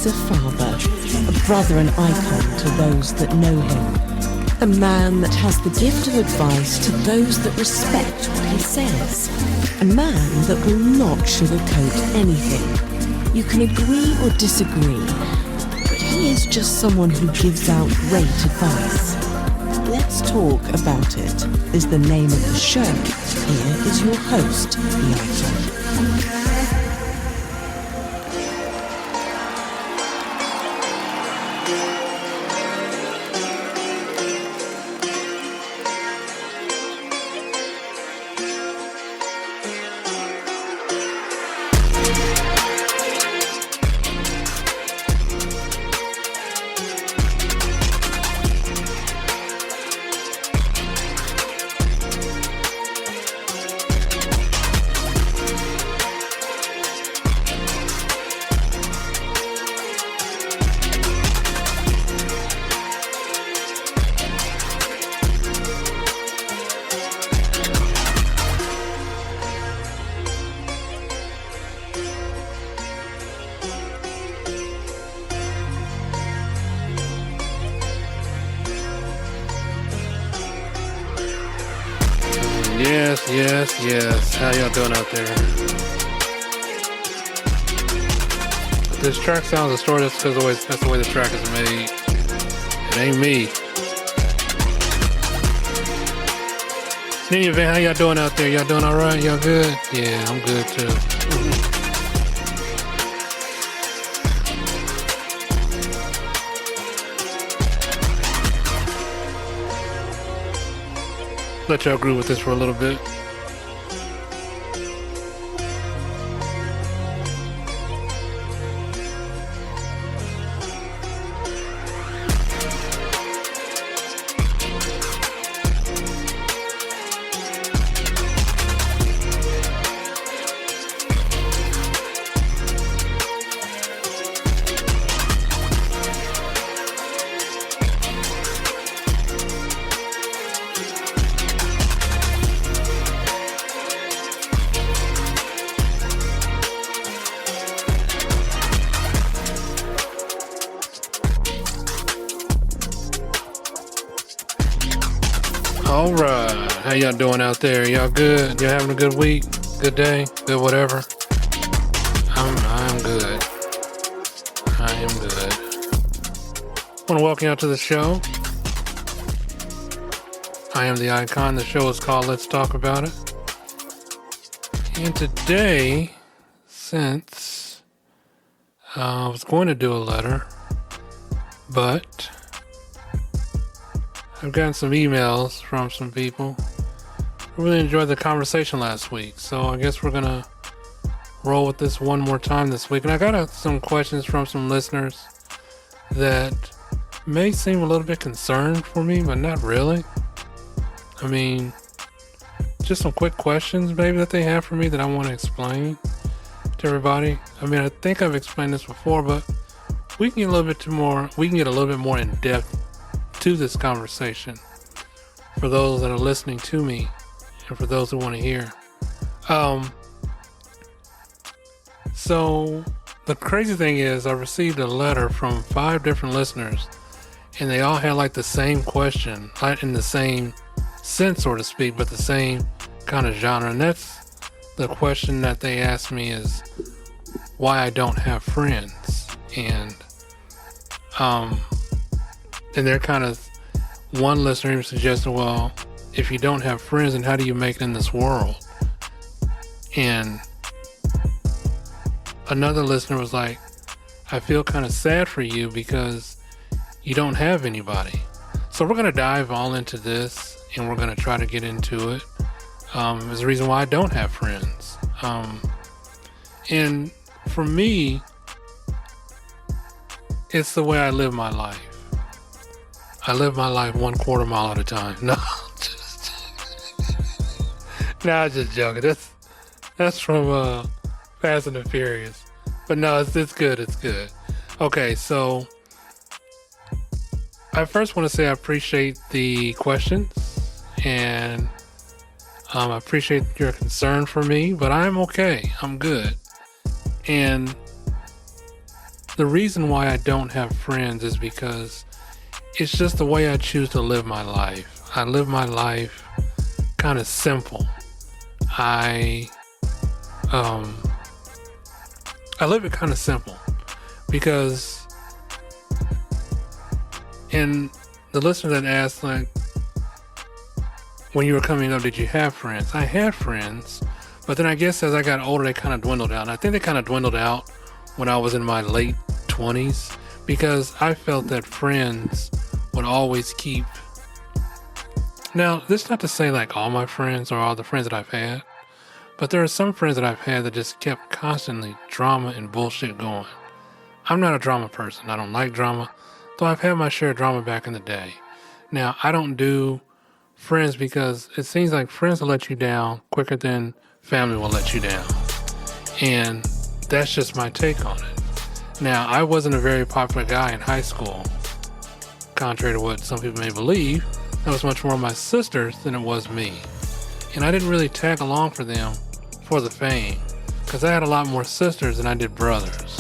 He's a father, a brother and icon to those that know him. A man that has the gift of advice to those that respect what he says. A man that will not sugarcoat anything. You can agree or disagree, but he is just someone who gives out great advice. Let's Talk About It is the name of the show. Here is your host, the Icon. Yes. How y'all doing out there? If this track sounds distorted, that's because that's the way the track is made. It ain't me. In any event, how y'all doing out there? Y'all doing alright? Y'all good? Yeah, I'm good too. Let y'all groove with this for a little bit. Alright, how y'all doing out there? Y'all good? Y'all having a good week? Good day? Good whatever? I'm good. I am good. I want to welcome y'all to the show. I am the Icon. The show is called Let's Talk About It. And today, since I was going to do a letter, but I've gotten some emails from some people who really enjoyed the conversation last week. So I guess we're going to roll with this one more time this week. And I got some questions from some listeners that may seem a little bit concerned for me, but not really. I mean, just some quick questions maybe that they have for me that I want to explain to everybody. I mean, I think I've explained this before, but we can get a little bit more in depth to this conversation for those that are listening to me and for those who want to hear. So the crazy thing is I received a letter from 5 different listeners and they all had like the same question, not in the same sense, so to speak, but the same kind of genre. And that's the question that they asked me is why I don't have friends. And they're kind of, one listener even suggested, well, if you don't have friends, then how do you make it in this world? And another listener was like, I feel kind of sad for you because you don't have anybody. So we're going to dive all into this and we're going to try to get into it. There's a reason why I don't have friends. And for me, it's the way I live my life. I live my life 1/4 mile at a time. No, I'm just joking. That's from Fast and the Furious. But no, it's good. It's good. Okay, so I first want to say I appreciate the questions and I appreciate your concern for me, but I'm okay. I'm good. And the reason why I don't have friends is because it's just the way I choose to live my life. I live my life kind of simple. I live it kind of simple because, and the listener that asked, like, when you were coming up, did you have friends? I had friends, but then I guess as I got older, they kind of dwindled out. And I think they kind of dwindled out when I was in my late 20s because I felt that friends would always keep. Now, this is not to say like all my friends or all the friends that I've had, but there are some friends that I've had that just kept constantly drama and bullshit going. I'm not a drama person. I don't like drama, though I've had my share of drama back in the day. Now, I don't do friends because it seems like friends will let you down quicker than family will let you down. And that's just my take on it. Now, I wasn't a very popular guy in high school, contrary to what some people may believe. That was much more my sisters than it was me. And I didn't really tag along for them for the fame because I had a lot more sisters than I did brothers.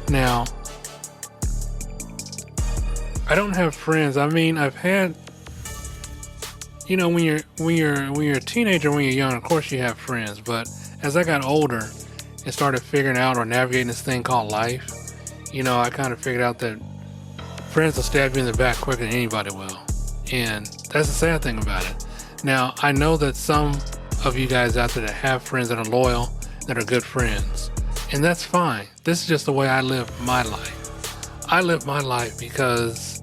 Now, I don't have friends. I mean, I've had, you know, when you're a teenager, when you're young, of course you have friends. But as I got older and started figuring out or navigating this thing called life, you know, I kind of figured out that friends will stab you in the back quicker than anybody will. And that's the sad thing about it. Now, I know that some of you guys out there that have friends that are loyal, that are good friends, and that's fine. This is just the way I live my life. I live my life because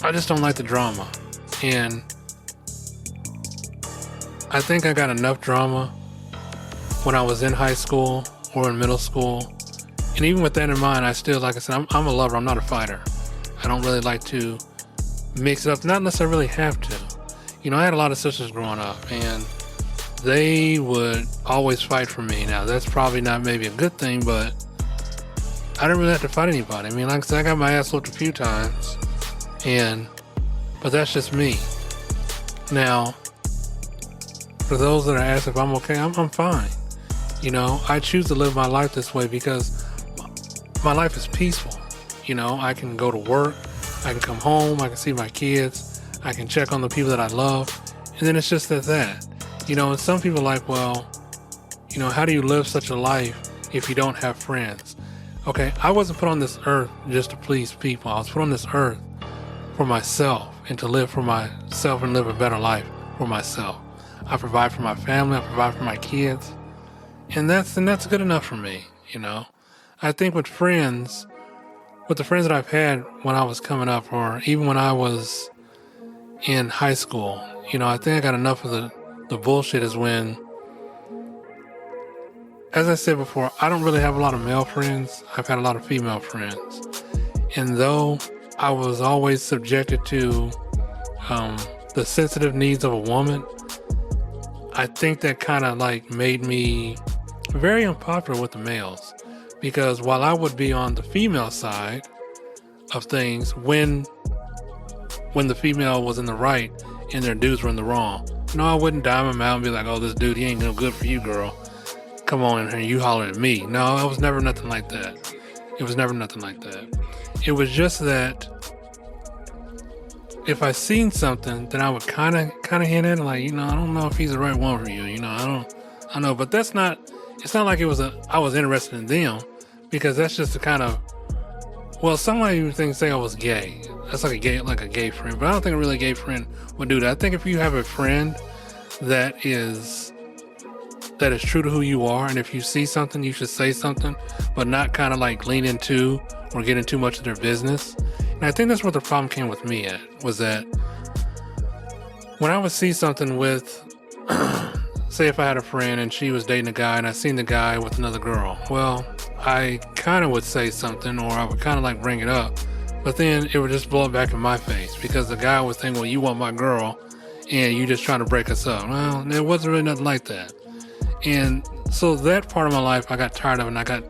I just don't like the drama. And I think I got enough drama when I was in high school or in middle school. And even with that in mind, I still, like I said, I'm a lover. I'm not a fighter. I don't really like to mix it up, not unless I really have to. You know, I had a lot of sisters growing up, and they would always fight for me. Now, that's probably not maybe a good thing, but I didn't really have to fight anybody. I mean, like I said, I got my ass whooped a few times, but that's just me. Now, for those that are asked if I'm okay, I'm fine. You know, I choose to live my life this way because my life is peaceful. You know, I can go to work, I can come home, I can see my kids, I can check on the people that I love, and then it's just that. You know, and some people are like, well, you know, how do you live such a life if you don't have friends? Okay, I wasn't put on this earth just to please people. I was put on this earth for myself and to live for myself and live a better life for myself. I provide for my family, I provide for my kids, and that's good enough for me, you know. I think with the friends that I've had when I was coming up or even when I was in high school, you know, I think I got enough of the bullshit is when, as I said before, I don't really have a lot of male friends. I've had a lot of female friends. And though I was always subjected to the sensitive needs of a woman, I think that kind of like made me very unpopular with the males. Because while I would be on the female side of things when the female was in the right and their dudes were in the wrong, you know, I wouldn't dime them out and be like, oh, this dude, he ain't no good for you, girl. Come on in here, you holler at me. No, it was never nothing like that. It was never nothing like that. It was just that if I seen something, then I would kind of hint at it, like, you know, I don't know if he's the right one for you. You know, I know, but it's not like I was interested in them, because that's just the kind of, well, somebody would say I was gay. That's like a gay friend, but I don't think a really gay friend would do that. I think if you have a friend that is true to who you are, and if you see something, you should say something, but not kind of like lean into or get into much of their business. And I think that's what the problem came with me at, was that when I would see something with, say if I had a friend and she was dating a guy and I seen the guy with another girl, well, I kind of would say something, or I would kind of like bring it up, but then it would just blow it back in my face, because the guy would think, well, you want my girl and you just trying to break us up. Well, it wasn't really nothing like that. And so that part of my life I got tired of, and I got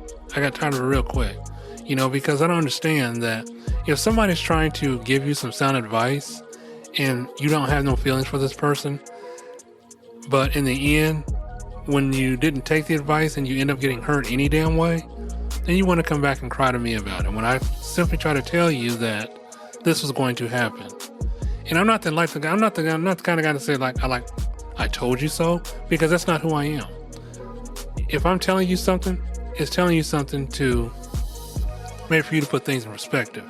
tired of it real quick, you know, because I don't understand that if somebody's trying to give you some sound advice and you don't have no feelings for this person, but in the end, when you didn't take the advice and you end up getting hurt any damn way, then you want to come back and cry to me about it when I simply try to tell you that this was going to happen. And I'm not the kind of guy to say I told you so, because that's not who I am. If I'm telling you something, it's telling you something to maybe for you to put things in perspective.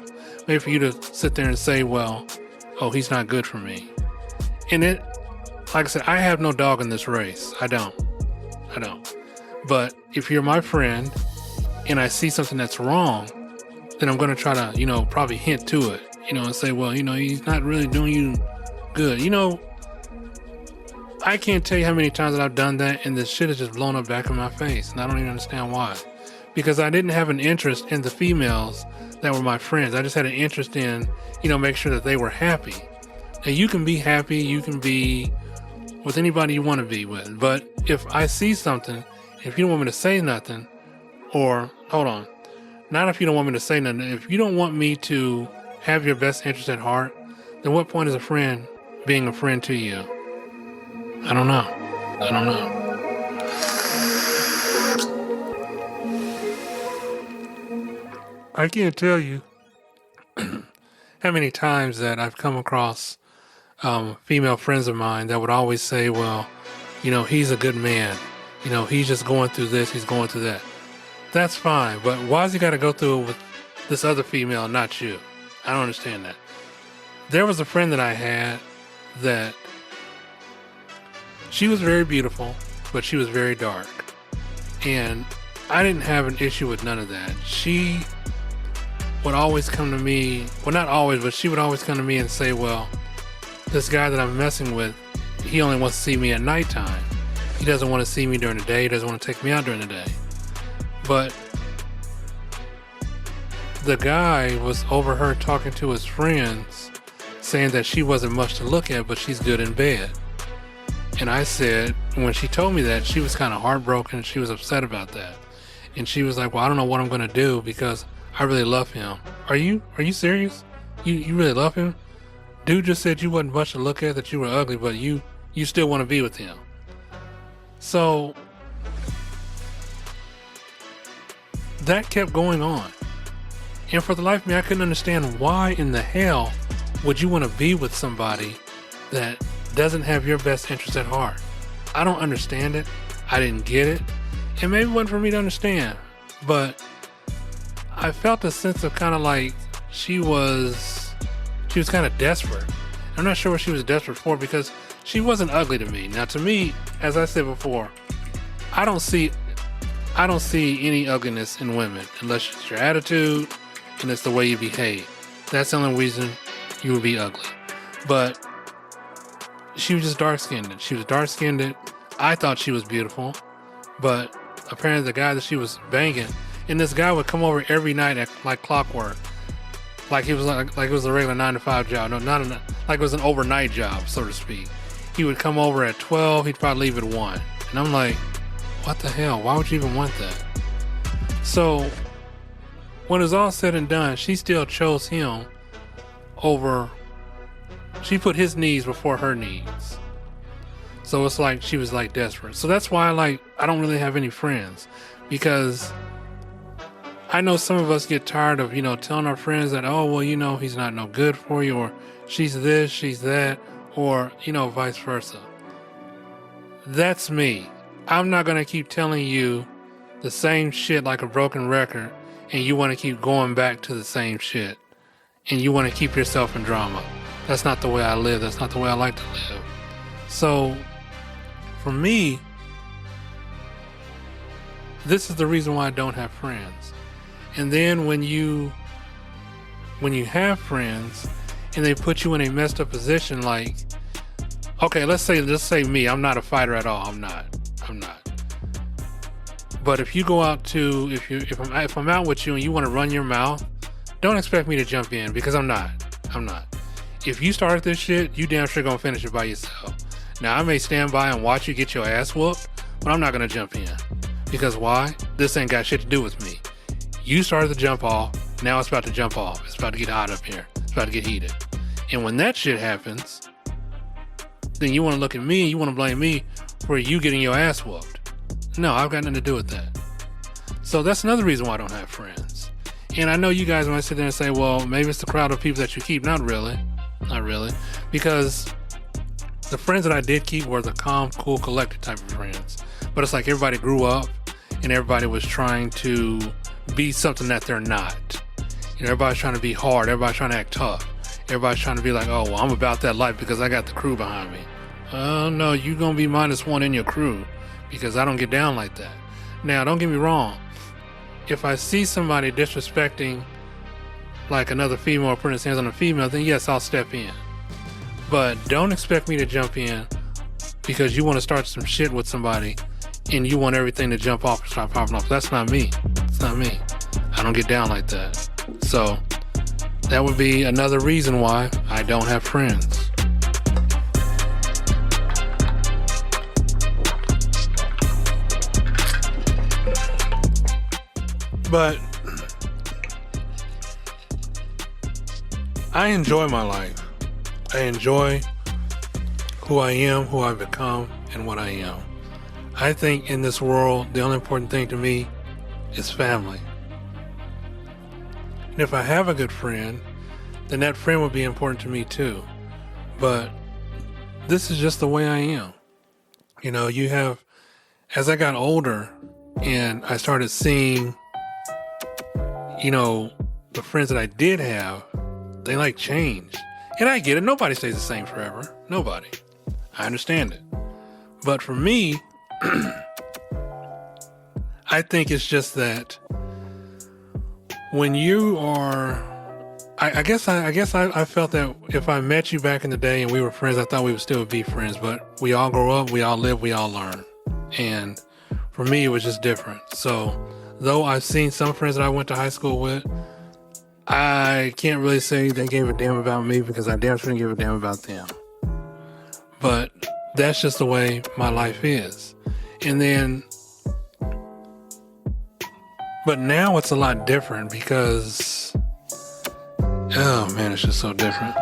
Maybe for you to sit there and say, well, oh, he's not good for me. And it, like I said, I have no dog in this race. I don't. But if you're my friend and I see something that's wrong, then I'm going to try to, probably hint to it, and say, well, he's not really doing you good. I can't tell you how many times that I've done that and this shit has just blown up back in my face. And I don't even understand why. Because I didn't have an interest in the females that were my friends. I just had an interest in, make sure that they were happy. And you can be happy, you can be with anybody you want to be with. But if I see something, if you don't want me to say nothing, or, hold on, not if you don't want me to say nothing, if you don't want me to have your best interest at heart, then what point is a friend being a friend to you? I don't know. I can't tell you how many times that I've come across female friends of mine that would always say, well, he's a good man. He's just going through this, he's going through that. That's fine, but why's he got to go through it with this other female and not you? I don't understand that. There was a friend that I had that she was very beautiful, but she was very dark. And I didn't have an issue with none of that. She would always come to me, well, not always, but she would always come to me and say, well, this guy that I'm messing with, he only wants to see me at nighttime. He doesn't want to see me during the day. He doesn't want to take me out during the day. But the guy was overheard talking to his friends, saying that she wasn't much to look at, but she's good in bed. And I said, when she told me that, she was kind of heartbroken. She was upset about that. And she was like, well, I don't know what I'm going to do because I really love him. Are you serious? You really love him? Dude just said you wasn't much to look at, that you were ugly, but you still want to be with him. So that kept going on. And for the life of me, I couldn't understand why in the hell would you want to be with somebody that doesn't have your best interest at heart. I don't understand it. I didn't get it. And maybe it wasn't for me to understand. But I felt a sense of kind of like she was kind of desperate. I'm not sure what she was desperate for because she wasn't ugly to me. Now to me, as I said before, I don't see any ugliness in women unless it's your attitude and it's the way you behave. That's the only reason you would be ugly. But she was just dark-skinned. I thought she was beautiful, but apparently the guy that she was banging, and this guy would come over every night at like clockwork, like it was like it was a regular 9-to-5 job. No, like it was an overnight job, so to speak. He would come over at 12. He'd probably leave at 1, and I'm like, what the hell? Why would you even want that? So when it was all said and done, she still chose him over. She put his needs before her needs. So it's like she was like desperate. So that's why I don't really have any friends, because I know some of us get tired of, telling our friends that, oh, well, he's not no good for you, or she's this, she's that, or, vice versa. That's me. I'm not going to keep telling you the same shit like a broken record, and you want to keep going back to the same shit, and you want to keep yourself in drama. That's not the way I live. That's not the way I like to live. So, for me, this is the reason why I don't have friends. And then when you have friends and they put you in a messed up position, like, okay, let's say me, I'm not a fighter at all. I'm not. But if you go out to, if I'm out with you and you want to run your mouth, don't expect me to jump in, because I'm not. If you start this shit, you damn sure gonna finish it by yourself. Now, I may stand by and watch you get your ass whooped, but I'm not gonna jump in. Because why? This ain't got shit to do with me. You started to jump off, now it's about to jump off. It's about to get hot up here. It's about to get heated. And when that shit happens, then you wanna look at me and you wanna blame me for you getting your ass whooped. No, I've got nothing to do with that. So that's another reason why I don't have friends. And I know you guys might sit there and say, well, maybe it's the crowd of people that you keep. Not really. Because the friends that I did keep were the calm, cool, collected type of friends. But it's like everybody grew up and everybody was trying to be something that they're not. Everybody's trying to be hard. Everybody's trying to act tough. Everybody's trying to be like, oh, well, I'm about that life because I got the crew behind me. No, you're going to be -1 in your crew because I don't get down like that. Now, don't get me wrong. If I see somebody disrespecting like another female or putting his hands on a female, then yes, I'll step in. But don't expect me to jump in because you want to start some shit with somebody and you want everything to jump off and start popping off. That's not me. It's not me. I don't get down like that. So that would be another reason why I don't have friends. But I enjoy my life. I enjoy who I am, who I've become, and what I am. I think in this world, the only important thing to me is family. And if I have a good friend, then that friend would be important to me too. But this is just the way I am. You have, as I got older and I started seeing, the friends that I did have, they like changed. And I get it. Nobody stays the same forever. Nobody. I understand it. But for me, I think it's just that when you are, I guess I felt that if I met you back in the day and we were friends, I thought we would still be friends. But we all grow up, we all live, we all learn. And for me, it was just different. So though I've seen some friends that I went to high school with, I can't really say they gave a damn about me because I damn sure didn't give a damn about them. But that's just the way my life is. And then, but now it's a lot different because, oh man, it's just so different.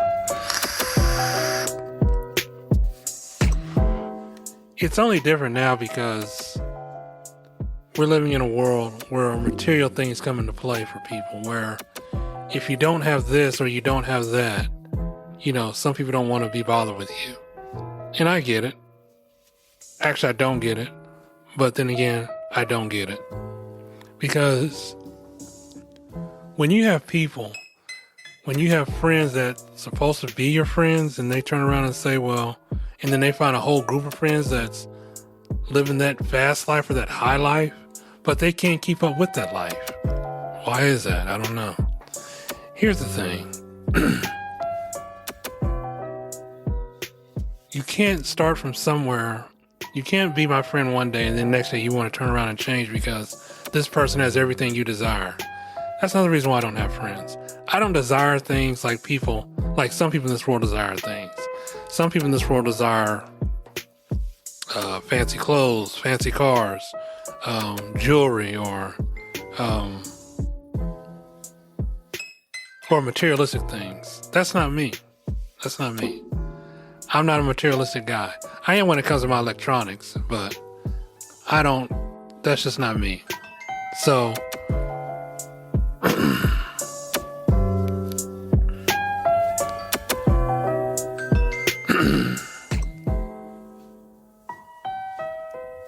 It's only different now because we're living in a world where material things come into play for people, where if you don't have this or you don't have that, some people don't want to be bothered with you. And I get it. Actually, I don't get it. But then again, I don't get it. Because when you have people, when you have friends that's supposed to be your friends and they turn around and say, well, and then they find a whole group of friends that's living that fast life or that high life, but they can't keep up with that life. Why is that? I don't know. Here's the thing. You can't start from somewhere. You can't be my friend one day and then next day you want to turn around and change because this person has everything you desire. That's another reason why I don't have friends. I don't desire things like some people in this world desire things. Some people in this world desire fancy clothes, fancy cars, jewelry, or materialistic things. That's not me. I'm not a materialistic guy. I am when it comes to my electronics, but that's just not me. So,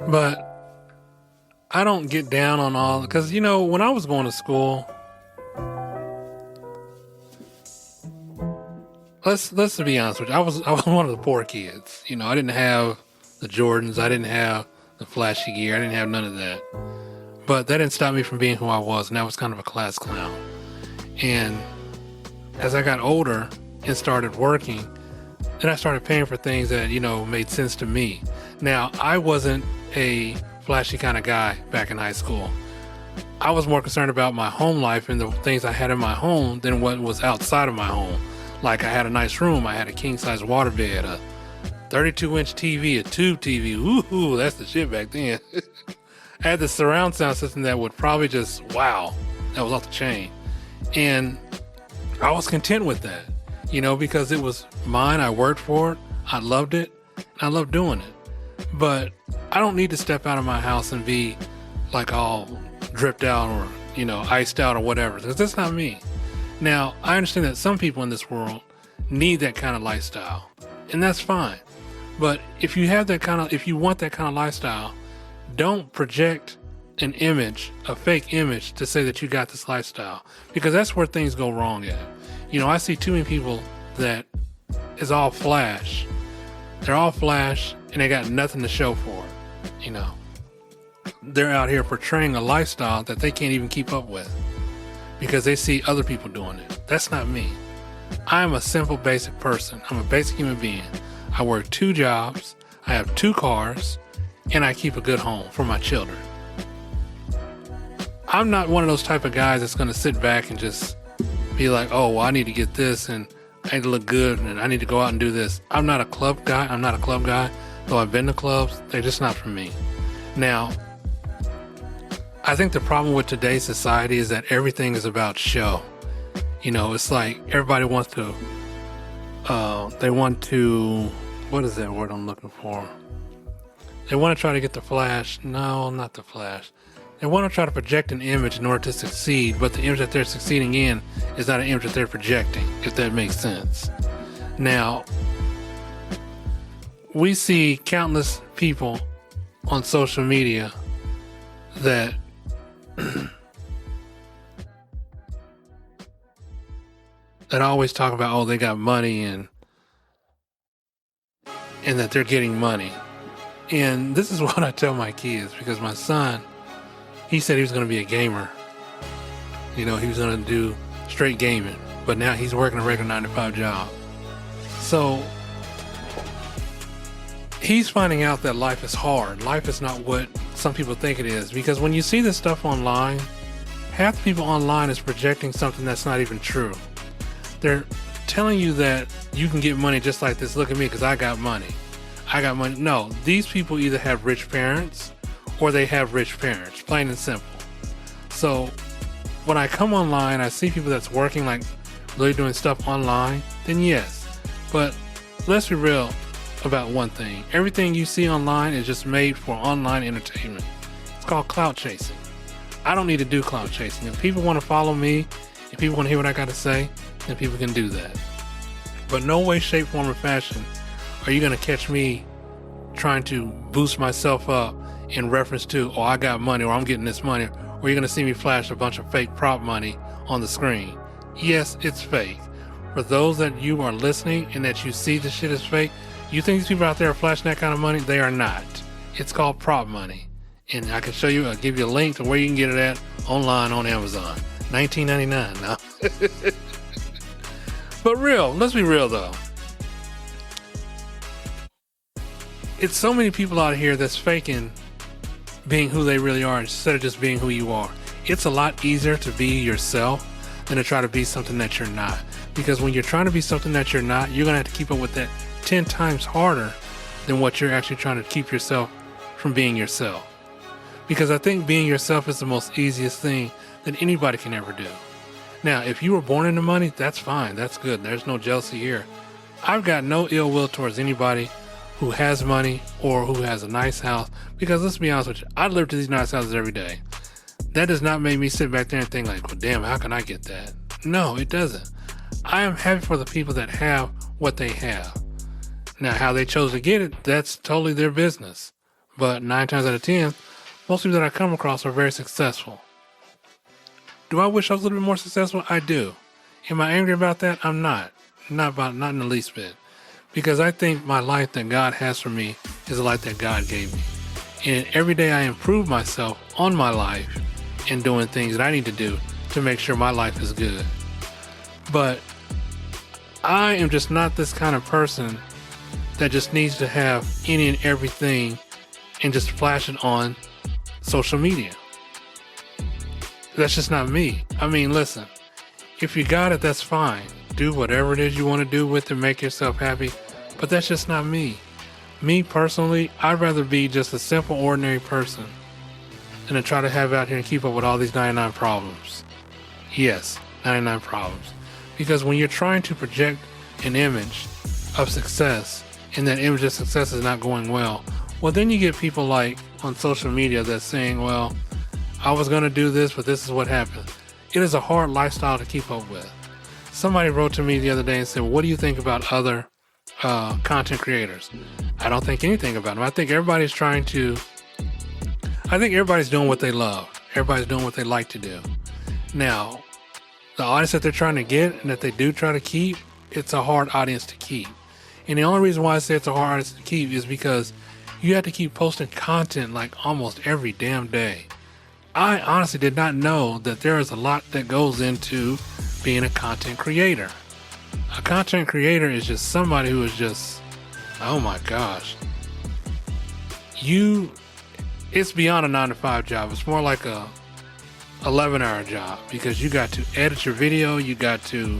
but I don't get down on all, because, when I was going to school, let's be honest with you. I was one of the poor kids. I didn't have the Jordans. I didn't have the flashy gear. I didn't have none of that. But that didn't stop me from being who I was, and I was kind of a class clown. And as I got older and started working, then I started paying for things that, made sense to me. Now, I wasn't a flashy kind of guy back in high school. I was more concerned about my home life and the things I had in my home than what was outside of my home. Like I had a nice room, I had a king-size waterbed, a 32-inch TV, a tube TV. Ooh, that's the shit back then. I had the surround sound system that would probably just, wow, that was off the chain. And I was content with that, because it was mine. I worked for it. I loved it. I loved doing it. But I don't need to step out of my house and be like all dripped out or, iced out or whatever. Because that's not me. Now, I understand that some people in this world need that kind of lifestyle, and that's fine. But if you want that kind of lifestyle, don't project an image, a fake image, to say that you got this lifestyle, because that's where things go wrong at. I see too many people that is all flash. They're all flash and they got nothing to show for it. They're out here portraying a lifestyle that they can't even keep up with because they see other people doing it. That's not me. I'm a simple, basic person. I'm a basic human being. I work 2 jobs, I have 2 cars, and I keep a good home for my children. I'm not one of those type of guys that's going to sit back and just be like, oh, well, I need to get this and I need to look good and I need to go out and do this. I'm not a club guy. Though I've been to clubs, they're just not for me. Now, I think the problem with today's society is that everything is about show. It's like everybody wants to, what is that word I'm looking for? They want to try to get the flash. No, not the flash. They want to try to project an image in order to succeed, but the image that they're succeeding in is not an image that they're projecting, if that makes sense. Now, we see countless people on social media that that always talk about, oh, they got money and that they're getting money. And this is what I tell my kids, because my son, he said he was going to be a gamer. He was going to do straight gaming, but now he's working a regular 9-to-5 job. So he's finding out that life is hard. Life is not what some people think it is, because when you see this stuff online, half the people online is projecting something that's not even true. They're telling you that you can get money just like this. Look at me, because I got money. No, these people either have rich parents or they have rich parents, plain and simple. So when I come online, I see people that's working, like really doing stuff online, then yes. But let's be real about one thing. Everything you see online is just made for online entertainment. It's called clout chasing. I don't need to do clout chasing. If people want to follow me, if people want to hear what I got to say, then people can do that. But no way, shape, form, or fashion are you going to catch me trying to boost myself up in reference to, oh, I got money, or I'm getting this money, or you're going to see me flash a bunch of fake prop money on the screen. Yes, it's fake. For those that you are listening and that you see this shit is fake, you think these people out there are flashing that kind of money? They are not. It's called prop money. And I can show you, I'll give you a link to where you can get it at online on Amazon. $19.99 now. But let's be real though. It's so many people out here that's faking being who they really are instead of just being who you are. It's a lot easier to be yourself than to try to be something that you're not. Because when you're trying to be something that you're not, you're going to have to keep up with that 10 times harder than what you're actually trying to keep yourself from being yourself. Because I think being yourself is the most easiest thing that anybody can ever do. Now, if you were born into money, that's fine. That's good. There's no jealousy here. I've got no ill will towards anybody who has money or who has a nice house, because let's be honest with you, I live to these nice houses every day. That does not make me sit back there and think like, well, damn, how can I get that? No, it doesn't. I am happy for the people that have what they have. Now, how they chose to get it, that's totally their business. But 9 times out of 10, most people that I come across are very successful. Do I wish I was a little bit more successful? I do. Am I angry about that? I'm not. Not in the least bit. Because I think my life that God has for me is a life that God gave me. And every day I improve myself on my life and doing things that I need to do to make sure my life is good. But I am just not this kind of person that just needs to have any and everything and just flash it on social media. That's just not me. I mean, listen, if you got it, that's fine. Do whatever it is you want to do with it, make yourself happy. But that's just not me. Me personally, I'd rather be just a simple, ordinary person than to try to have out here and keep up with all these 99 problems. Yes, 99 problems. Because when you're trying to project an image of success and that image of success is not going well, then you get people like on social media that's saying, well, I was going to do this, but this is what happened. It is a hard lifestyle to keep up with. Somebody wrote to me the other day and said, what do you think about other content creators? I don't think anything about them. I think everybody's doing what they love. Everybody's doing what they like to do. Now, the audience that they're trying to get and that they do try to keep, it's a hard audience to keep. And the only reason why I say it's a hard audience to keep is because you have to keep posting content like almost every damn day. I honestly did not know that there is a lot that goes into being a content creator. A content creator is just somebody who is just, oh my gosh. It's beyond a 9-to-5 job. It's more like a 11-hour job because you got to edit your video. You got to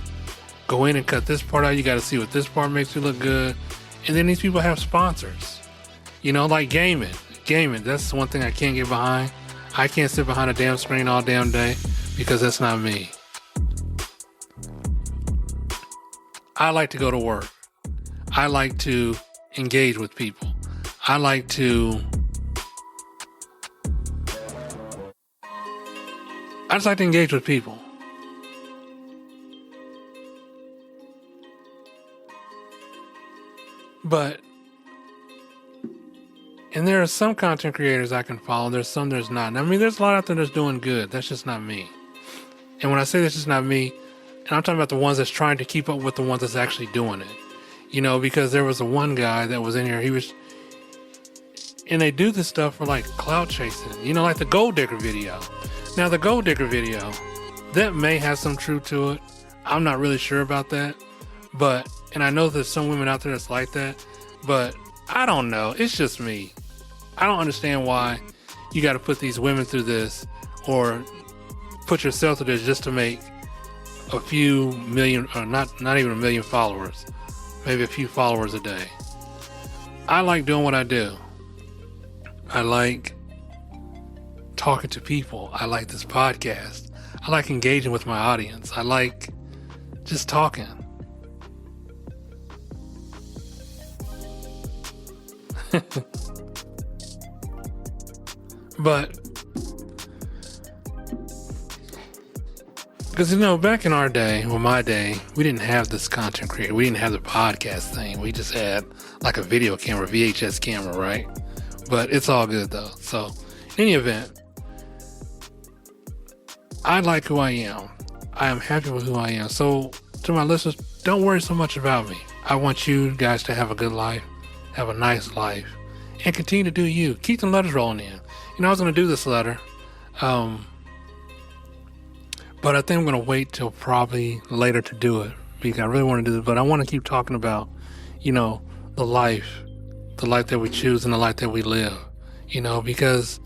go in and cut this part out. You got to see what this part makes you look good. And then these people have sponsors. You know, like gaming. Gaming, that's one thing I can't get behind. I can't sit behind a damn screen all damn day because that's not me. I like to go to work. I like to engage with people. I just like to engage with people. And there are some content creators I can follow. There's some there's not. I mean, there's a lot out there that's doing good. That's just not me. And when I say that's just not me, and I'm talking about the ones that's trying to keep up with the ones that's actually doing it. You know, because there was one guy that was in here. And they do this stuff for like clout chasing. You know, like the gold digger video. Now, the gold digger video, that may have some truth to it. I'm not really sure about that. And I know there's some women out there that's like that. But I don't know. It's just me. I don't understand why you got to put these women through this or put yourself through this just to make a few million, or not even a million followers, maybe a few followers a day. I like doing what I do. I like talking to people. I like this podcast. I like engaging with my audience. I like just talking. Because, you know, back in our day, well, my day, we didn't have this content creator. We didn't have the podcast thing. We just had like a video camera, VHS camera, right? But it's all good though. So, in any event, I like who I am. I am happy with who I am. So, to my listeners, don't worry so much about me. I want you guys to have a good life, have a nice life, and continue to do you. Keep the letters rolling in. You know, I was going to do this letter, but I think I'm going to wait till probably later to do it because I really want to do this. But I want to keep talking about, you know, the life that we choose and the life that we live, you know, because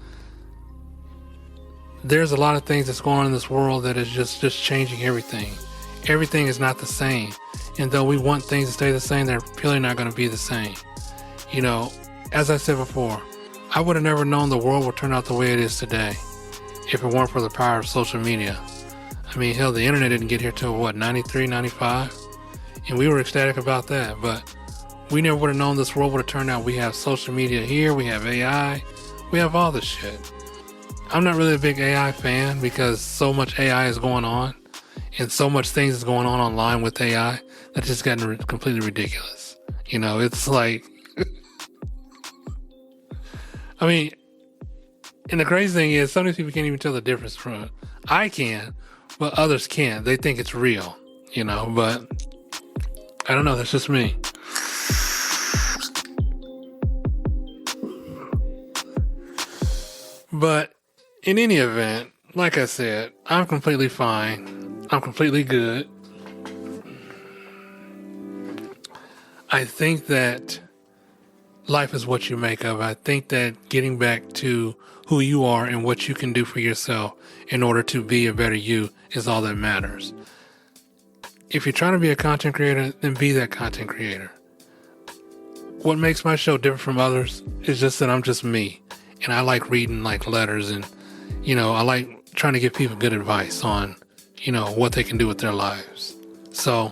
there's a lot of things that's going on in this world that is just changing everything. Everything is not the same. And though we want things to stay the same, they're really not going to be the same. You know, as I said before, I would have never known the world would turn out the way it is today if it weren't for the power of social media. I mean, hell, the internet didn't get here till 93, 95? And we were ecstatic about that. But we never would have known this world would have turned out. We have social media here, we have AI, we have all this shit. I'm not really a big AI fan because so much AI is going on and so much things is going on online with AI that's just gotten completely ridiculous. You know, it's like, I mean, and the crazy thing is some of these people can't even tell the difference from it. I can, but others can't. They think it's real, you know, but I don't know. That's just me. But in any event, like I said, I'm completely fine. I'm completely good. I think that life is what you make of it. I think that getting back to who you are and what you can do for yourself in order to be a better you is all that matters. If you're trying to be a content creator, then be that content creator. What makes my show different from others is just that I'm just me. And I like reading like letters and, you know, I like trying to give people good advice on, you know, what they can do with their lives. So,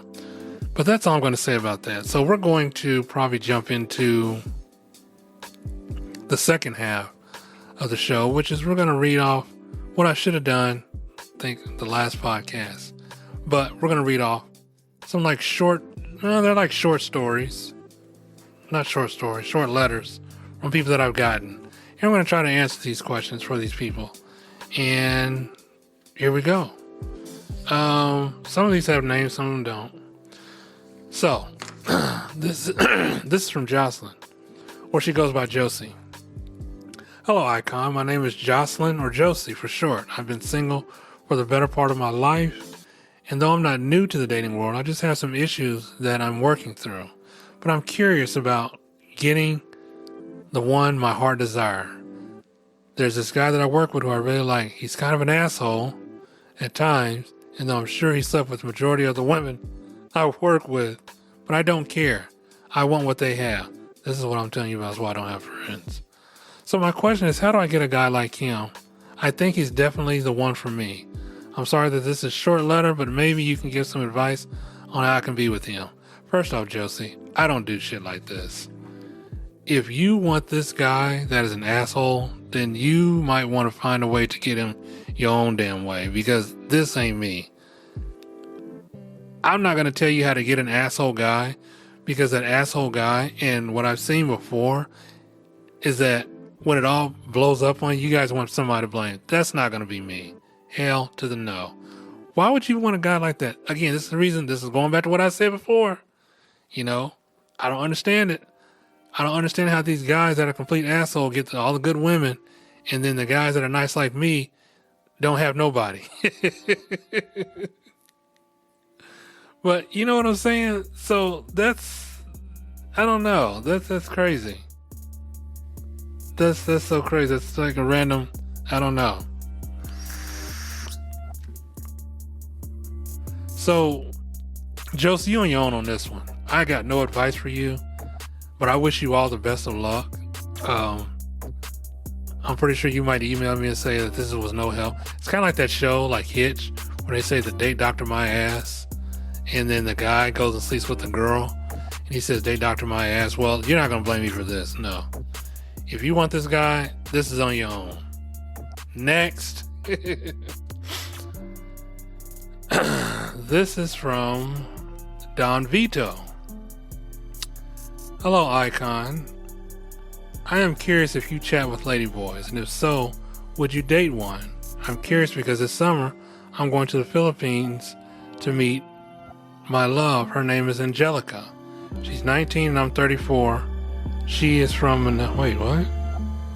but that's all I'm going to say about that. So we're going to probably jump into the second half of the show, which is we're going to read off what I should have done, I think the last podcast, but we're going to read off some like they're like short stories, not short stories, short letters from people that I've gotten. And I'm going to try to answer these questions for these people. And here we go. Some of these have names, some of them don't. So, this is from Jocelyn, or she goes by Josie. Hello, Icon. My name is Jocelyn, or Josie for short. I've been single for the better part of my life, and though I'm not new to the dating world, I just have some issues that I'm working through. But I'm curious about getting the one my heart desires. There's this guy that I work with who I really like. He's kind of an asshole at times, and though I'm sure he slept with the majority of the women I work with, but I don't care. I want what they have. This is what I'm telling you about, is why I don't have friends. So my question is, how do I get a guy like him? I think he's definitely the one for me. I'm sorry that this is a short letter, but maybe you can give some advice on how I can be with him. First off, Josie, I don't do shit like this. If you want this guy that is an asshole, then you might want to find a way to get him your own damn way, because this ain't me. I'm not going to tell you how to get an asshole guy, because that asshole guy, and what I've seen before, is that when it all blows up on you, you guys want somebody to blame. That's not going to be me. Hell to the no. Why would you want a guy like that? Again, this is the reason, this is going back to what I said before. You know, I don't understand it. I don't understand how these guys that are complete asshole get all the good women, and then the guys that are nice like me don't have nobody. But you know what I'm saying? So I don't know. That's crazy. That's so crazy. It's like a random, I don't know. So, Josie, you on your own on this one. I got no advice for you, but I wish you all the best of luck. I'm pretty sure you might email me and say that this was no help. It's kind of like that show, like Hitch, where they say the date doctor my ass, and then the guy goes and sleeps with the girl, and he says, date doctor my ass. Well, you're not going to blame me for this. No. If you want this guy, this is on your own. Next. This is from Don Vito. Hello, Icon. I am curious if you chat with ladyboys, and if so, would you date one? I'm curious because this summer I'm going to the Philippines to meet my love. Her name is Angelica. She's 19 and I'm 34. She is from Manila. Wait, what?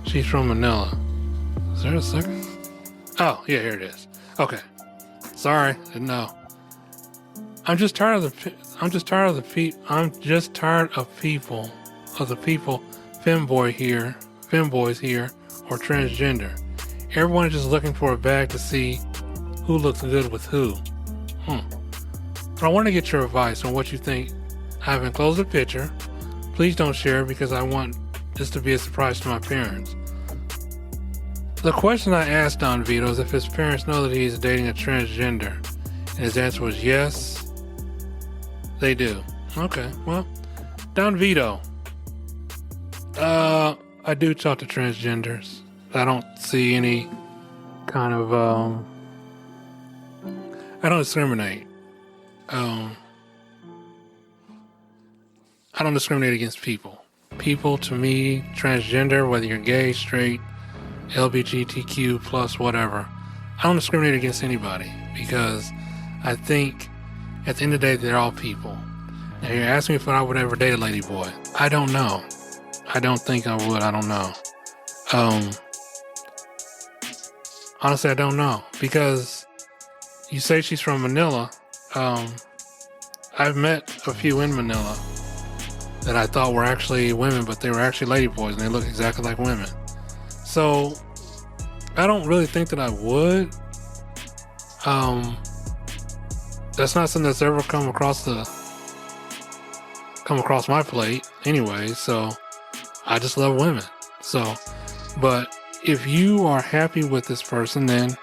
She's from Manila. Is there a second? Oh, yeah, here it is. Okay. Sorry, didn't know. I'm just tired of the people, femboys here, or transgender. Everyone is just looking for a bag to see who looks good with who. But I want to get your advice on what you think. I haven't closed the picture. Please don't share because I want this to be a surprise to my parents. The question I asked Don Vito is if his parents know that he is dating a transgender. And his answer was yes, they do. Okay, well, Don Vito. I do talk to transgenders. I don't see any kind of, I don't discriminate. I don't discriminate against people. People, to me, transgender, whether you're gay, straight, LGBTQ plus whatever, I don't discriminate against anybody because I think at the end of the day, they're all people. Now, you're asking me if I would ever date a lady boy. I don't know. I don't think I would. I don't know. Honestly, I don't know because you say she's from Manila. I've met a few in Manila that I thought were actually women, but they were actually lady boys and they look exactly like women. So I don't really think that I would. That's not something that's ever come across my plate anyway. So I just love women. So, but if you are happy with this person, then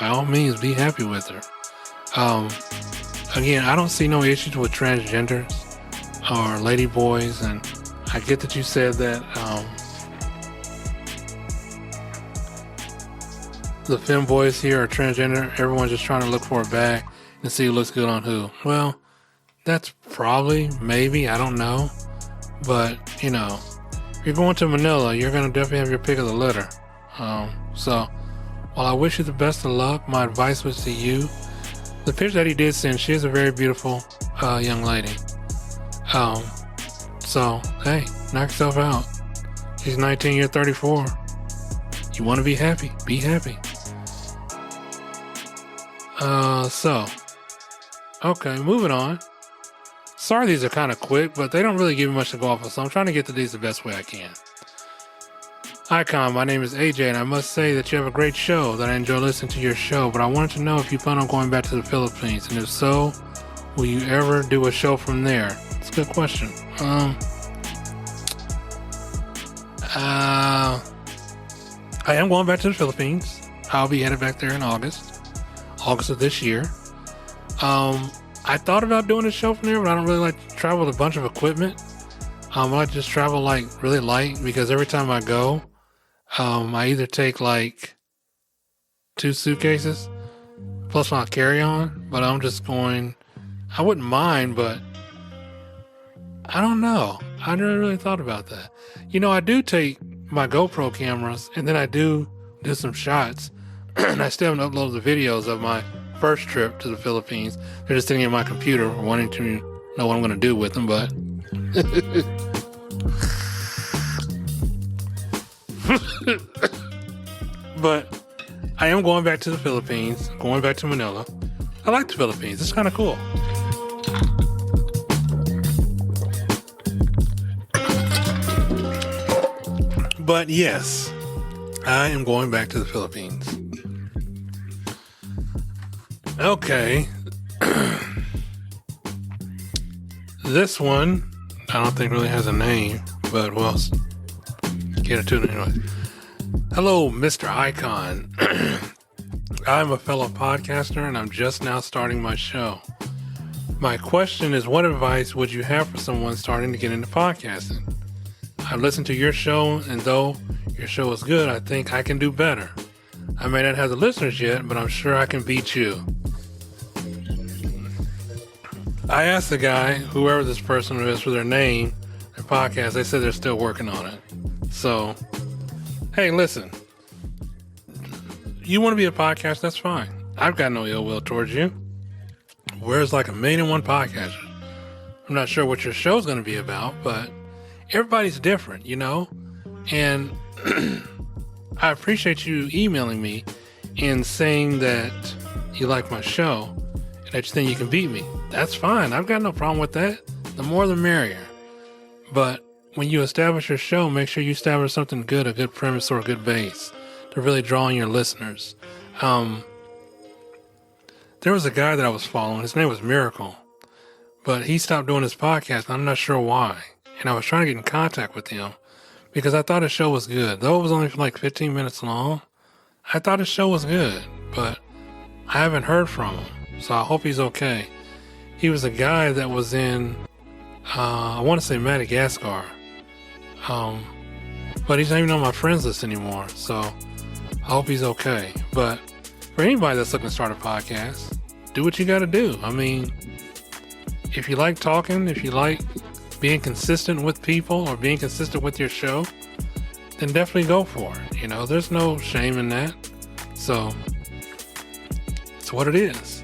by all means be happy with her. Again, I don't see no issues with transgenders or lady boys, and I get that you said that the femboys here are transgender. Everyone's just trying to look for a bag and see who looks good on who. Well, that's probably, maybe, I don't know. But, you know, if you're going to Manila, you're going to definitely have your pick of the litter. So, while I wish you the best of luck, my advice was to you. The picture that he did send, she is a very beautiful young lady. So, hey, knock yourself out. She's 19, you're 34. You want to be happy? Be happy. Okay, moving on. Sorry these are kind of quick, but they don't really give me much to go off of, so I'm trying to get to these the best way I can. Icon, my name is AJ, and I must say that you have a great show, that I enjoy listening to your show, but I wanted to know if you plan on going back to the Philippines, and if so, will you ever do a show from there? It's a good question. I am going back to the Philippines. I'll be headed back there in August of this year. I thought about doing a show from there, but I don't really like to travel with a bunch of equipment. I like to just travel like really light, because every time I go, I either take like 2 suitcases plus my carry-on, but I'm just going, I wouldn't mind, but I don't know. I never really thought about that. You know, I do take my GoPro cameras, and then I do some shots, and I still haven't uploaded the videos of my first trip to the Philippines. They're just sitting in my computer wanting to know what I'm going to do with them, but but I am going back to the Philippines, going back to Manila. I like the Philippines. It's kind of cool. But yes, I am going back to the Philippines. Okay. This one, I don't think really has a name, but we'll get it to it anyway. Hello, Mr. Icon. I'm a fellow podcaster, and I'm just now starting my show. My question is, what advice would you have for someone starting to get into podcasting? I've listened to your show, and though your show is good, I think I can do better. I may not have the listeners yet, but I'm sure I can beat you. I asked the guy, whoever this person is, for their name, their podcast. They said they're still working on it. So, hey, listen. You want to be a podcast? That's fine. I've got no ill will towards you. Where's like 1,000,001 podcasters? I'm not sure what your show's going to be about, but everybody's different, you know? And I appreciate you emailing me and saying that you like my show and that you think you can beat me. That's fine. I've got no problem with that. The more the merrier. But when you establish your show, make sure you establish something good, a good premise or a good base to really draw in your listeners. There was a guy that I was following. His name was Miracle. But he stopped doing his podcast, and I'm not sure why. And I was trying to get in contact with him because I thought his show was good. Though it was only for like 15 minutes long, I thought his show was good. But I haven't heard from him, so I hope he's okay. He was a guy that was in, I want to say Madagascar. But he's not even on my friends list anymore, so I hope he's okay. But for anybody that's looking to start a podcast, do what you got to do. I mean, if you like talking, if you like being consistent with people or being consistent with your show, then definitely go for it. You know, there's no shame in that. So it's what it is.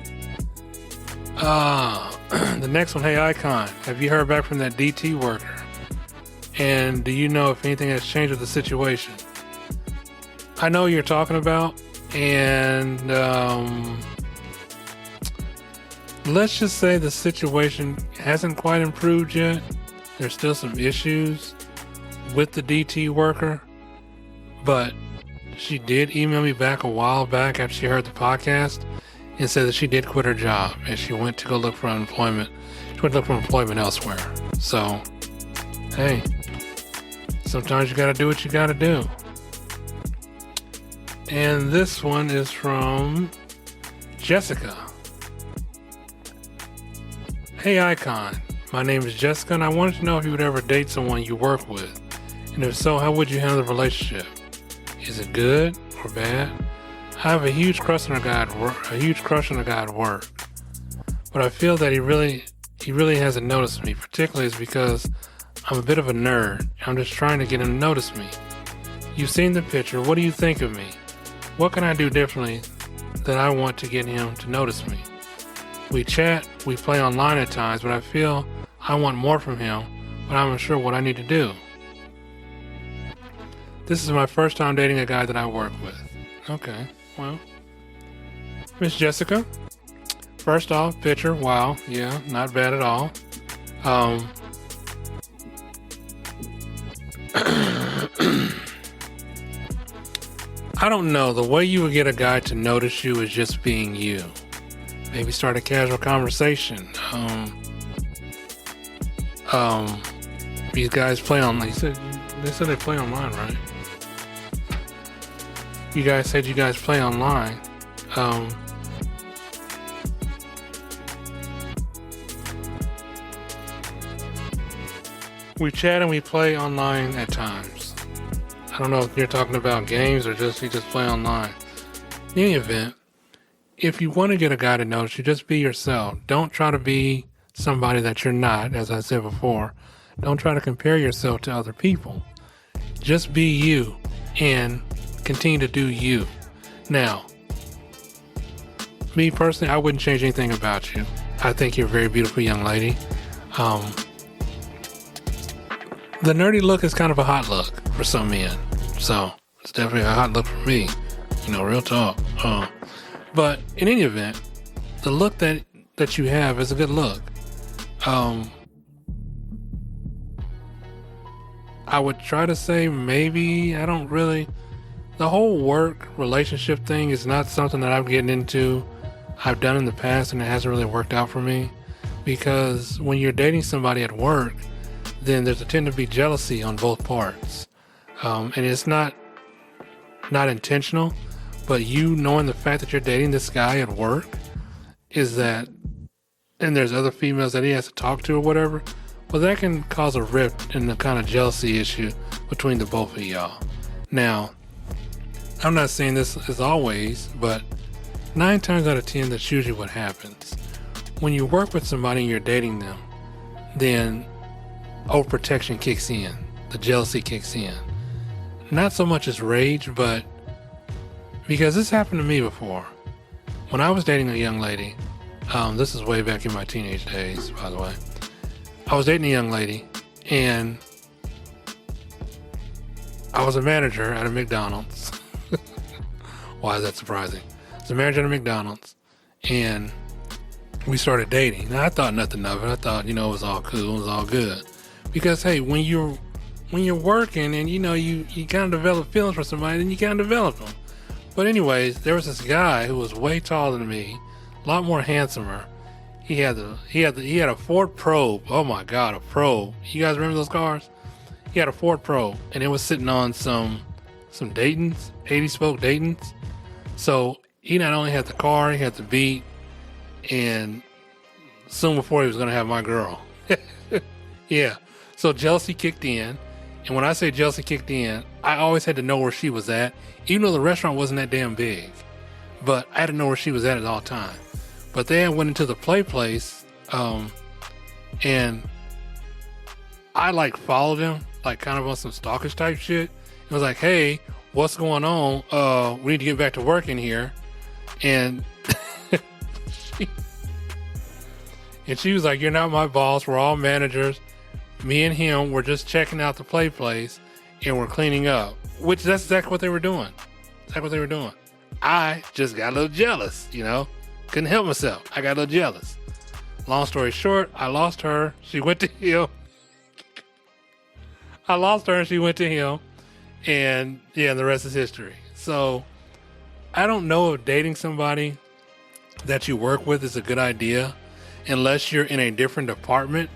The next one, hey Icon, have you heard back from that DT worker? And do you know if anything has changed with the situation? I know what you're talking about, and let's just say the situation hasn't quite improved yet. There's still some issues with the DT worker, but she did email me back a while back after she heard the podcast and said that she did quit her job and she went to go look for employment. She went to look for employment elsewhere. So, hey, sometimes you gotta do what you gotta do. And this one is from Jessica. Hey Icon, my name is Jessica and I wanted to know if you would ever date someone you work with. And if so, how would you handle the relationship? Is it good or bad? I have a huge crush on a guy at work, but I feel that he really hasn't noticed me. Particularly is because I'm a bit of a nerd. I'm just trying to get him to notice me. You've seen the picture. What do you think of me? What can I do differently that I want to get him to notice me? We chat, we play online at times, but I feel I want more from him, but I'm unsure what I need to do. This is my first time dating a guy that I work with. Okay, well, Miss Jessica, first off, picture, wow, yeah, not bad at all. I don't know, the way you would get a guy to notice you is just being you. Maybe start a casual conversation. These guys play online. They said they play online, right? You guys said you guys play online. We chat and we play online at times. I don't know if you're talking about games or you just play online. In any event, if you want to get a guy to notice you, just be yourself. Don't try to be somebody that you're not, as I said before. Don't try to compare yourself to other people. Just be you and continue to do you. Now, me personally, I wouldn't change anything about you. I think you're a very beautiful young lady. The nerdy look is kind of a hot look for some men. So, it's definitely a hot look for me. Real talk. But in any event, the look that you have is a good look. I would try to say maybe the whole work relationship thing is not something that I'm getting into. I've done in the past and it hasn't really worked out for me, because when you're dating somebody at work, then there's a tend to be jealousy on both parts. And it's not intentional, but you knowing the fact that you're dating this guy at work is that, and there's other females that he has to talk to or whatever, well, that can cause a rift and the kind of jealousy issue between the both of y'all. Now, I'm not saying this is always, but 9 times out of 10, that's usually what happens. When you work with somebody and you're dating them, then overprotection kicks in. The jealousy kicks in. Not so much as rage, but because this happened to me before. When I was dating a young lady, this is way back in my teenage days, by the way. I was dating a young lady, and I was a manager at a McDonald's. Why is that surprising? I was a manager at a McDonald's, and we started dating. Now, I thought nothing of it. I thought, it was all cool, it was all good. Because, hey, when you're working and, you kind of develop feelings for somebody, then you kind of develop them. But anyways, there was this guy who was way taller than me, a lot more handsomer. He had a Ford Probe. Oh my God, a Probe. You guys remember those cars? He had a Ford Probe, and it was sitting on some Daytons, 80-spoke Daytons. So he not only had the car, he had the beat, and soon before he was going to have my girl. Yeah. So jealousy kicked in. And when I say jealousy kicked in, I always had to know where she was at, even though the restaurant wasn't that damn big. But I had to know where she was at all time. But they went into the play place, and I followed him, kind of on some stalkish type shit. It was like, hey, what's going on? We need to get back to work in here. And she was like, you're not my boss. We're all managers. Me and him, we're just checking out the play place, and we're cleaning up. Which that's exactly what they were doing. I just got a little jealous, Couldn't help myself. I got a little jealous. Long story short, I lost her. She went to him. I lost her and she went to him. And yeah, the rest is history. So I don't know if dating somebody that you work with is a good idea unless you're in a different department.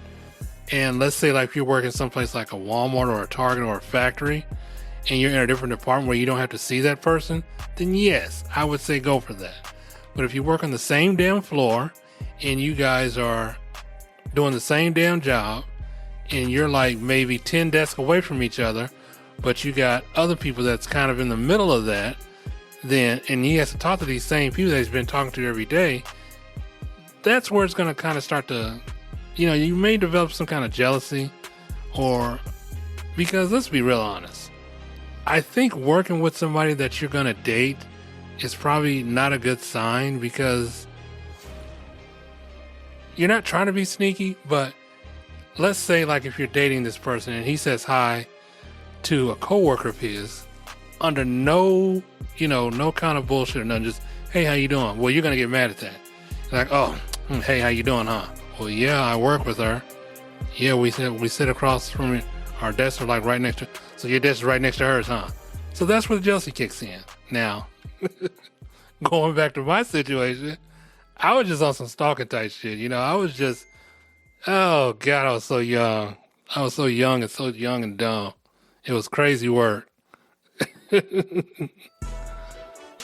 And let's say if you're working someplace like a Walmart or a Target or a factory, and you're in a different department where you don't have to see that person, then yes, I would say go for that. But if you work on the same damn floor and you guys are doing the same damn job and you're maybe 10 desks away from each other, but you got other people that's kind of in the middle of that, then, and he has to talk to these same people that he's been talking to every day, that's where it's going to kind of start to, you may develop some kind of jealousy, or because let's be real honest, I think working with somebody that you're going to date is probably not a good sign, because you're not trying to be sneaky, but let's say like if you're dating this person and he says hi to a coworker of his under no kind of bullshit or nothing, just, hey, how you doing? Well, you're going to get mad at that. Like, oh, hey, how you doing, huh? Well, yeah, I work with her. Yeah, we sit across from our desks are like right next to, so your desk is right next to hers, huh? So that's where the jealousy kicks in. Now, going back to my situation, I was just on some stalking type shit. I was just, oh God, I was so young. I was so young and dumb. It was crazy work.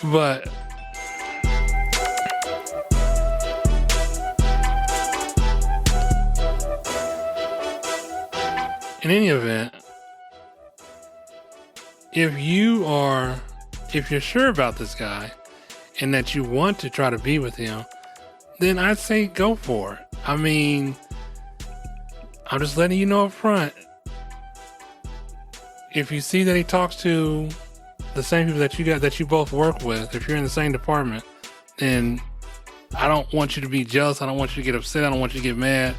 But in any event, if you're sure about this guy and that you want to try to be with him, then I'd say go for it. I mean, I'm just letting you know up front. If you see that he talks to the same people that you both work with, if you're in the same department, then I don't want you to be jealous. I don't want you to get upset. I don't want you to get mad.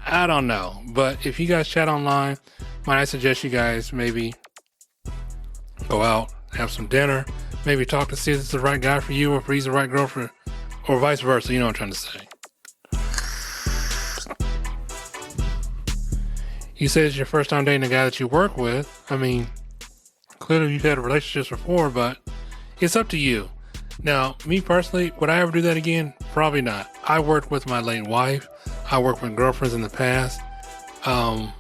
I don't know. But if you guys chat online, might I suggest you guys maybe go out, have some dinner, maybe talk to see if it's the right guy for you or if he's the right girl for, or vice versa. You know what I'm trying to say. You say it's your first time dating a guy that you work with. I mean, clearly you've had relationships before, but it's up to you. Now, me personally, would I ever do that again? Probably not. I worked with my late wife. I worked with girlfriends in the past. None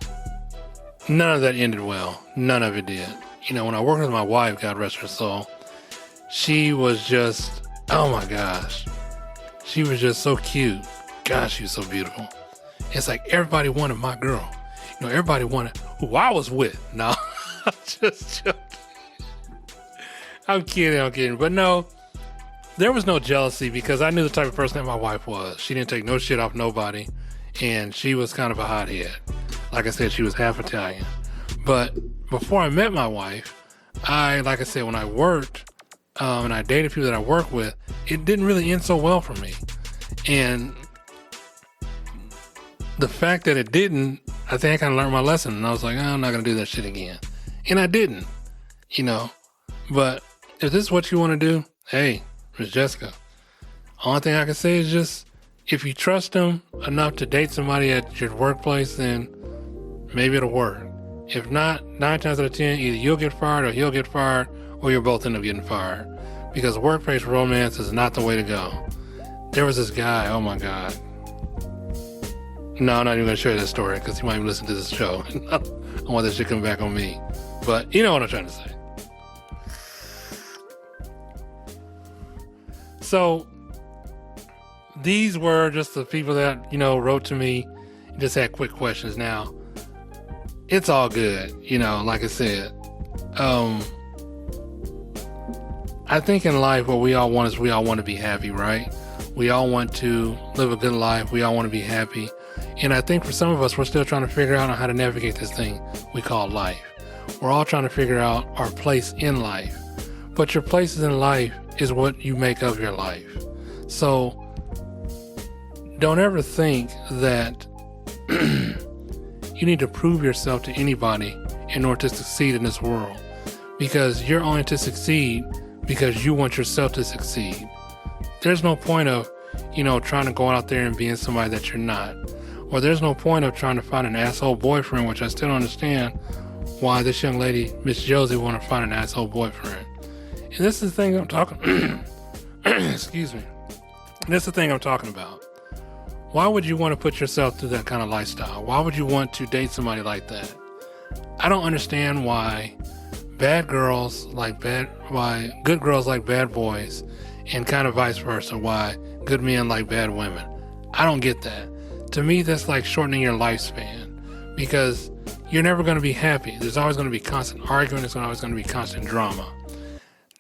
of that ended well. None of it did. When I worked with my wife, God rest her soul, she was just, oh my gosh. She was just so cute. Gosh, she was so beautiful. It's like everybody wanted my girl. Everybody wanted who I was with. No, I'm just joking. I'm kidding. But no, there was no jealousy because I knew the type of person that my wife was. She didn't take no shit off nobody. And she was kind of a hothead. Like I said, she was half Italian. But before I met my wife, like I said, when I worked and I dated people that I worked with, it didn't really end so well for me. And the fact that it didn't, I think I kind of learned my lesson. And I was like, I'm not going to do that shit again. And I didn't, But if this is what you want to do, hey, Miss Jessica, only thing I can say is just, if you trust them enough to date somebody at your workplace, then maybe it'll work. If not, 9 times out of 10, either you'll get fired or he'll get fired, or you'll both end up getting fired. Because workplace romance is not the way to go. There was this guy, oh my God. No, I'm not even going to share this story because he might even listen to this show. I want that shit coming back on me. But you know what I'm trying to say. So, these were just the people that, wrote to me and just had quick questions. Now, it's all good, like I said. I think in life what we all want is we all want to be happy, right? We all want to live a good life. We all want to be happy. And I think for some of us, we're still trying to figure out how to navigate this thing we call life. We're all trying to figure out our place in life. But your place in life is what you make of your life. So don't ever think that you need to prove yourself to anybody in order to succeed in this world. Because you're only to succeed because you want yourself to succeed. There's no point of, trying to go out there and being somebody that you're not. Or there's no point of trying to find an asshole boyfriend, which I still don't understand why this young lady, Miss Josie, want to find an asshole boyfriend. And this is the thing I'm talking excuse me. This is the thing I'm talking about. Why would you want to put yourself through that kind of lifestyle? Why would you want to date somebody like that? I don't understand why good girls like bad boys, and kind of vice versa, why good men like bad women. I don't get that. To me, that's like shortening your lifespan because you're never going to be happy. There's always going to be constant arguing. There's always going to be constant drama.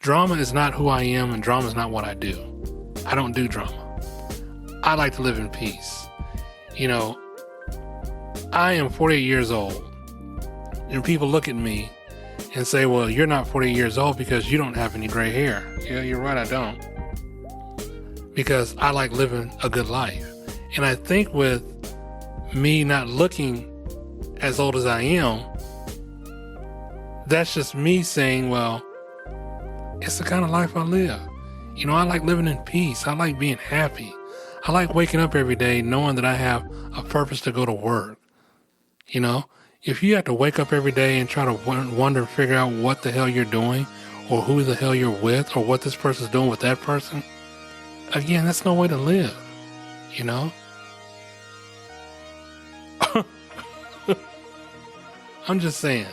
drama is not who I am, and drama is not what I do. I don't do drama. I like to live in peace. You know, I am 48 years old, and people look at me and say, well, you're not 48 years old because you don't have any gray hair. Yeah, you're right, I don't. Because I like living a good life. And I think with me not looking as old as I am, that's just me saying, well, it's the kind of life I live. You know, I like living in peace. I like being happy. I like waking up every day knowing that I have a purpose to go to work. You know, if you have to wake up every day and try to wonder and figure out what the hell you're doing, or who the hell you're with, or what this person's doing with that person, again, that's no way to live, you know? I'm just saying.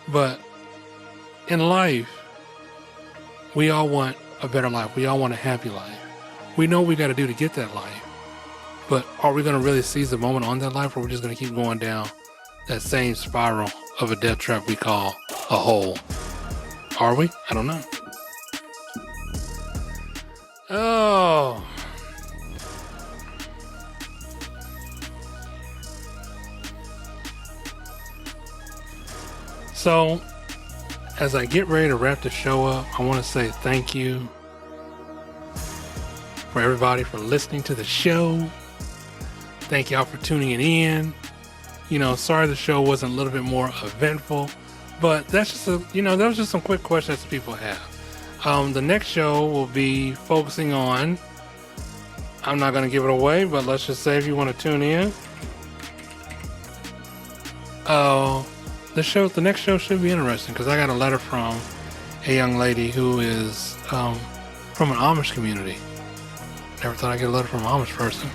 But in life, we all want a better life. We all want a happy life. We know what we got to do to get that life. But are we going to really seize the moment on that life, or are we just going to keep going down that same spiral of a death trap we call a hole? Are we? I don't know. Oh. So, as I get ready to wrap the show up, I want to say thank you for everybody for listening to the show. Thank y'all for tuning it in. You know, sorry the show wasn't a little bit more eventful, but that's just that was just some quick questions that people have. The next show will be focusing on, I'm not going to give it away, but let's just say if you want to tune in, the next show should be interesting, because I got a letter from a young lady who is from an Amish community. Never thought I'd get a letter from an Amish person,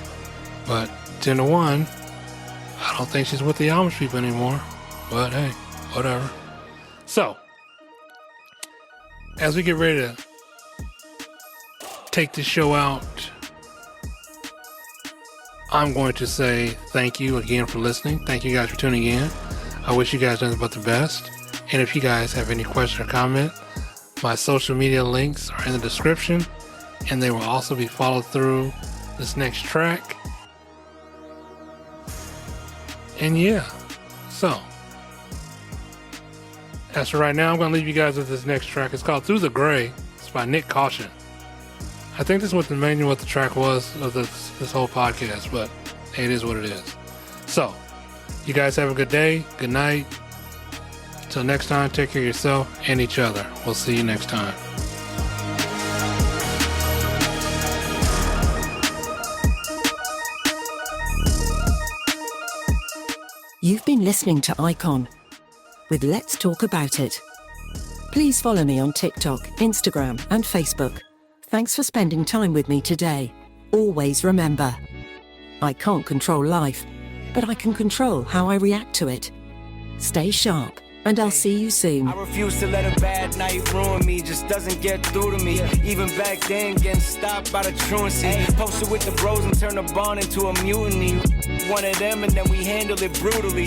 but 10 to 1, I don't think she's with the Amish people anymore, but hey, whatever. So, as we get ready to take this show out, I'm going to say thank you again for listening. Thank you guys for tuning in. I wish you guys nothing but the best. And if you guys have any question or comment, my social media links are in the description, and they will also be followed through this next track. And yeah, so as for right now, I'm going to leave you guys with this next track. It's called Through the Gray. It's by Nick Caution. I think this is what the track was of this whole podcast, but hey, it is what it is. So, you guys have a good day, good night. Until next time, take care of yourself and each other. We'll see you next time. You've been listening to Icon with Let's Talk About It. Please follow me on TikTok, Instagram, and Facebook. Thanks for spending time with me today. Always remember, I can't control life, but I can control how I react to it. Stay sharp, and I'll see you soon. I refuse to let a bad night ruin me, just doesn't get through to me. Even back then, getting stopped by the truancy. Posted with the bros and turned the bond into a mutiny. One of them and then we handle it brutally.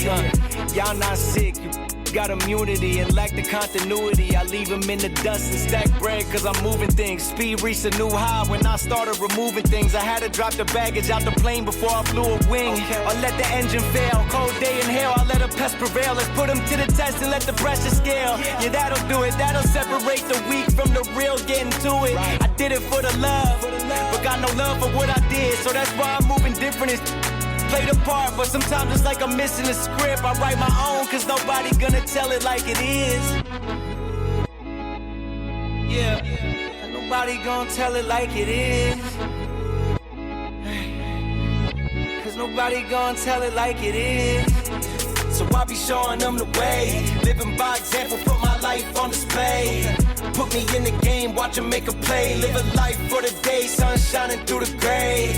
Y'all not sick, you got immunity and lack the continuity. I leave them in the dust and stack bread cause I'm moving things. Speed reached a new high when I started removing things. I had to drop the baggage out the plane before I flew a wing. Or let the engine fail, cold day in hell, I let a pest prevail. Let's put them to the test and let the pressure scale. Yeah, that'll do it, that'll separate the weak from the real, getting to it. I did it for the love, but got no love for what I did. So that's why I'm moving different. Played a part, but sometimes it's like I'm missing a script. I write my own, cause nobody gonna tell it like it is. Yeah, and nobody gonna tell it like it is. Cause nobody gonna tell it like it is. So I be showing them the way. Living by example, put my life on display. Put me in the game, watch them make a play. Live a life for the day, sun shining through the gray.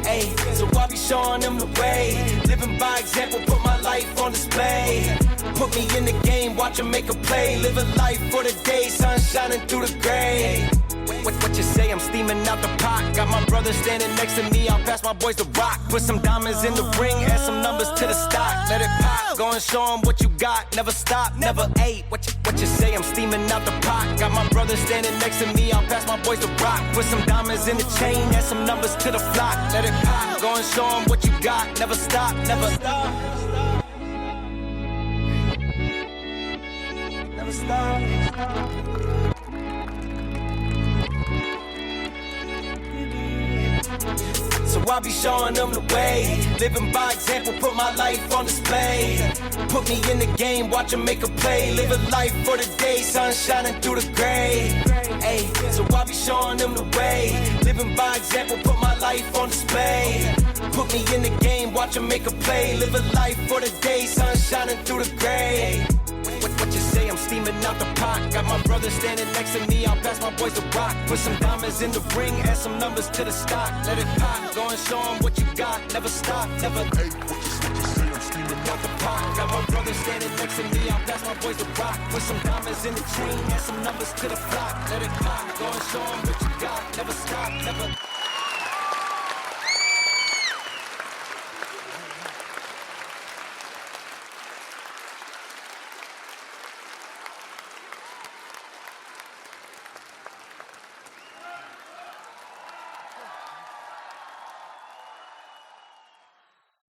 Ay, so I be showing them the way. Living by example, put my life on display. Put me in the game, watch them make a play. Live a life for the day, sun shining through the gray. What you say? I'm steaming out the pot. Got my brother standing next to me. I'll pass my boys the rock. Put some diamonds in the ring, add some numbers to the stock. Let it pop. Go and show 'em what you got. Never stop, never ate. What you say? I'm steaming out the pot. Got my brother standing next to me. I'll pass my boys the rock. Put some diamonds in the chain, add some numbers to the flock. Let it pop. Go and show 'em what you got. Never stop, never stop. Never stop. So I be showing them the way. Living by example, put my life on display. Put me in the game, watch them make a play. Live a life for the day, sun shining through the gray. Ay, so I be showing them the way. Living by example, put my life on display. Put me in the game, watch them make a play. Live a life for the day, sun shining through the gray. What you say? I'm steaming out the pot. Got my brother standing next to me. I'll pass my boys the rock. Put some diamonds in the ring, add some numbers to the stock. Let it pop. Go and show 'em what you got. Never stop, never. Hey, what you say? I'm steaming out the pot. Got my brother standing next to me. I'll pass my boys the rock. Put some diamonds in the chain, add some numbers to the flock. Let it pop. Go and show 'em what you got. Never stop, never.